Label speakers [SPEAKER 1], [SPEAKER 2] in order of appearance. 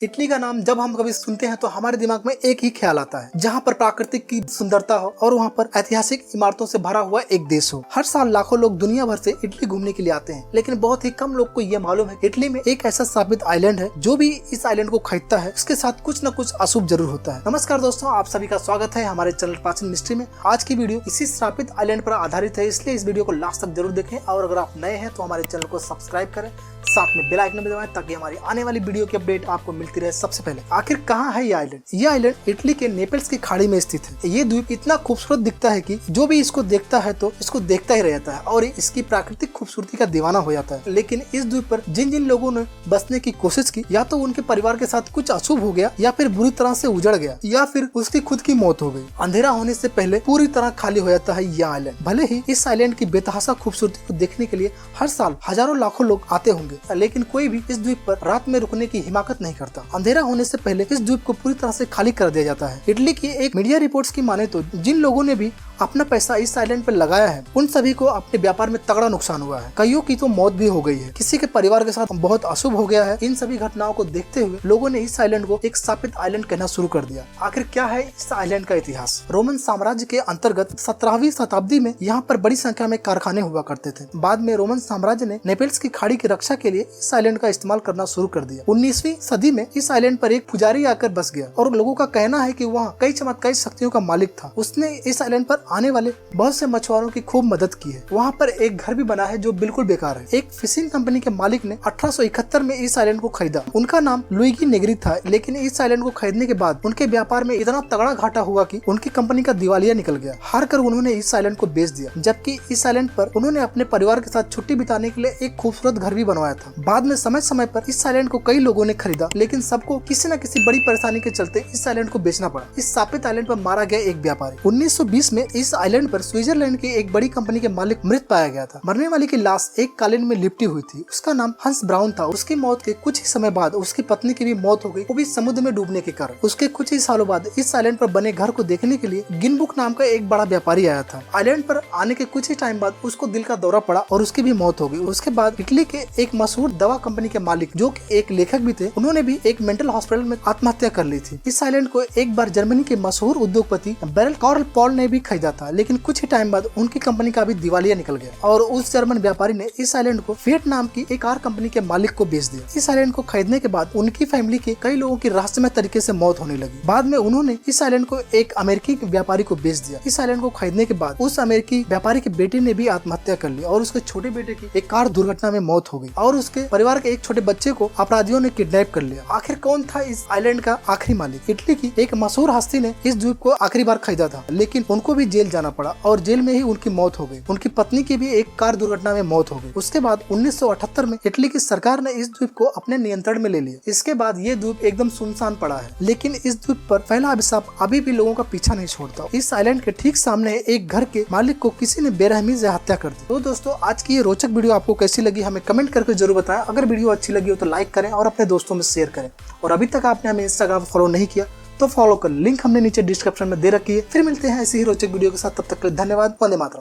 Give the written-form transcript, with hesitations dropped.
[SPEAKER 1] Italy का नाम जब हम कभी सुनते हैं तो हमारे दिमाग में एक ही ख्याल आता है, जहाँ पर प्राकृतिक की सुंदरता हो और वहाँ पर ऐतिहासिक इमारतों से भरा हुआ एक देश हो। हर साल लाखों लोग दुनिया भर से इटली घूमने के लिए आते हैं, लेकिन बहुत ही कम लोग को ये मालूम है इटली में एक ऐसा श्रापित आइलैंड है, जो भी इस आइलैंड को खरीदता है उसके साथ कुछ न कुछ अशुभ जरूर होता है। नमस्कार दोस्तों, आप सभी का स्वागत है हमारे चैनल प्राचीन मिस्ट्री में। आज की वीडियो इसी श्रापित आइलैंड पर आधारित है, इसलिए इस वीडियो को लास्ट तक जरूर देखें और अगर आप नए हैं तो हमारे चैनल को सब्सक्राइब करें, साथ में बेल आइकन भी दबाएं ताकि हमारी आने वाली वीडियो की अपडेट आपको मिलती रहे सबसे पहले। आखिर कहाँ है ये आइलैंड? ये आइलैंड इटली के नेपल्स की खाड़ी में स्थित है। ये द्वीप इतना खूबसूरत दिखता है कि जो भी इसको देखता है तो इसको देखता ही रहता है और इसकी प्राकृतिक खूबसूरती का दीवाना हो जाता है। लेकिन इस द्वीप पर जिन जिन लोगों ने बसने की कोशिश की, या तो उनके परिवार के साथ कुछ अशुभ हो गया, या फिर बुरी तरह से उजड़ गया, या फिर उसकी खुद की मौत हो गई। अंधेरा होने से पहले पूरी तरह खाली हो जाता है यह आइलैंड। भले ही इस आइलैंड की बेतहाशा खूबसूरती को देखने के लिए हर साल हजारों लाखों लोग आते होंगे, लेकिन कोई भी इस द्वीप पर रात में रुकने की हिमाकत नहीं करता। अंधेरा होने से पहले इस द्वीप को पूरी तरह से खाली कर दिया जाता है। इटली की एक मीडिया रिपोर्ट्स की माने तो जिन लोगों ने भी अपना पैसा इस आइलैंड पर लगाया है, उन सभी को अपने व्यापार में तगड़ा नुकसान हुआ है। कईयों की तो मौत भी हो गई है। किसी के परिवार के साथ बहुत अशुभ हो गया है। इन सभी घटनाओं को देखते हुए लोगों ने इस आइलैंड को एक शापित आइलैंड कहना शुरू कर दिया। आखिर क्या है इस आइलैंड का इतिहास? रोमन साम्राज्य के अंतर्गत 17वीं शताब्दी में यहाँ पर बड़ी संख्या में कारखाने हुआ करते थे। बाद में रोमन साम्राज्य ने नेपल्स की खाड़ी की रक्षा के लिए इस आइलैंड का इस्तेमाल करना शुरू कर दिया। 19वीं सदी में इस आइलैंड पर एक पुजारी आकर बस गया और लोगों का कहना है कि वहाँ कई चमत्कारी शक्तियों का मालिक था। उसने इस आइलैंड पर आने वाले बहुत से मछुआरों की खूब मदद की है। वहाँ पर एक घर भी बना है जो बिल्कुल बेकार है। एक फिशिंग कंपनी के मालिक ने 1871 में इस आइलैंड को खरीदा। उनका नाम लुइगी नेग्री था, लेकिन इस आइलैंड को खरीदने के बाद उनके व्यापार में इतना तगड़ा घाटा हुआ कि उनकी कंपनी का दिवालिया निकल गया। हार कर उन्होंने इस आइलैंड को बेच दिया, जबकि इस आइलैंड पर उन्होंने अपने परिवार के साथ छुट्टी बिताने के लिए एक खूबसूरत घर भी बनवाया था। बाद में समय समय पर इस आइलैंड को कई लोगों ने खरीदा, लेकिन सबको किसी न किसी बड़ी परेशानी के चलते इस आइलैंड को बेचना पड़ा। इस शापित आइलैंड पर मारा गया एक व्यापारी। 1920 में इस आइलैंड पर स्विट्जरलैंड की एक बड़ी कंपनी के मालिक मृत पाया गया था। मरने वाले की लाश एक कालीन में लिपटी हुई थी। उसका नाम हंस ब्राउन था। उसकी मौत के कुछ ही समय बाद उसकी पत्नी की भी मौत हो गई, वो भी समुद्र में डूबने के कारण। उसके कुछ ही सालों बाद इस आइलैंड पर बने घर को देखने के लिए गिनबुक नाम का एक बड़ा व्यापारी आया था। आइलैंड पर आने के कुछ ही टाइम बाद उसको दिल का दौरा पड़ा और उसकी भी मौत हो गई। उसके बाद इटली के एक मशहूर दवा कंपनी के मालिक, जो कि एक लेखक भी थे, उन्होंने भी एक मेंटल हॉस्पिटल में आत्महत्या कर ली थी। इस आइलैंड को एक बार जर्मनी के मशहूर उद्योगपति बेरल कार्ल पॉल ने भी खरीदा था, लेकिन कुछ ही टाइम बाद उनकी कंपनी का भी दिवालिया निकल गया और उस जर्मन व्यापारी ने इस आइलैंड को फिएट नाम की एक कार कंपनी के मालिक को बेच दिया। इस आइलैंड को खरीदने के बाद उनकी फैमिली के कई लोगों की रहस्यमय तरीके से मौत होने लगी। बाद में उन्होंने इस आइलैंड को एक अमेरिकी व्यापारी को बेच दिया। इस आइलैंड को खरीदने के बाद उस अमेरिकी व्यापारी के बेटे ने भी आत्महत्या कर ली और उसके छोटे बेटे की एक कार दुर्घटना में मौत हो गई और उसके परिवार के एक छोटे बच्चे को अपराधियों ने किडनैप कर लिया। आखिर कौन था इस आइलैंड का आखिरी मालिक? इटली की एक मशहूर हस्ती ने इस द्वीप को आखिरी बार खरीदा था, लेकिन उनको भी जेल जाना पड़ा और जेल में ही उनकी मौत हो गई। उनकी पत्नी की भी एक कार दुर्घटना में मौत हो गई। उसके बाद 1978 में इटली की सरकार ने इस द्वीप को अपने नियंत्रण में ले लिया। इसके बाद ये द्वीप एकदम सुनसान पड़ा है, लेकिन इस द्वीप पर फैला अभिशाप अभी भी लोगों का पीछा नहीं छोड़ता। इस आइलैंड के ठीक सामने एक घर के मालिक को किसी ने बेरहमी से हत्या कर दी। तो दोस्तों, आज की ये रोचक वीडियो आपको कैसी लगी हमें कमेंट करके जरूर बताएं। अगर वीडियो अच्छी लगी हो तो लाइक करें और अपने दोस्तों में शेयर करें। और अभी तक आपने हमें इंस्टाग्राम फॉलो नहीं किया तो फॉलो कर, लिंक हमने नीचे डिस्क्रिप्शन में दे रखी है। फिर मिलते हैं ऐसी ही रोचक वीडियो के साथ, तब तक के लिए धन्यवाद। वंदे मातरम।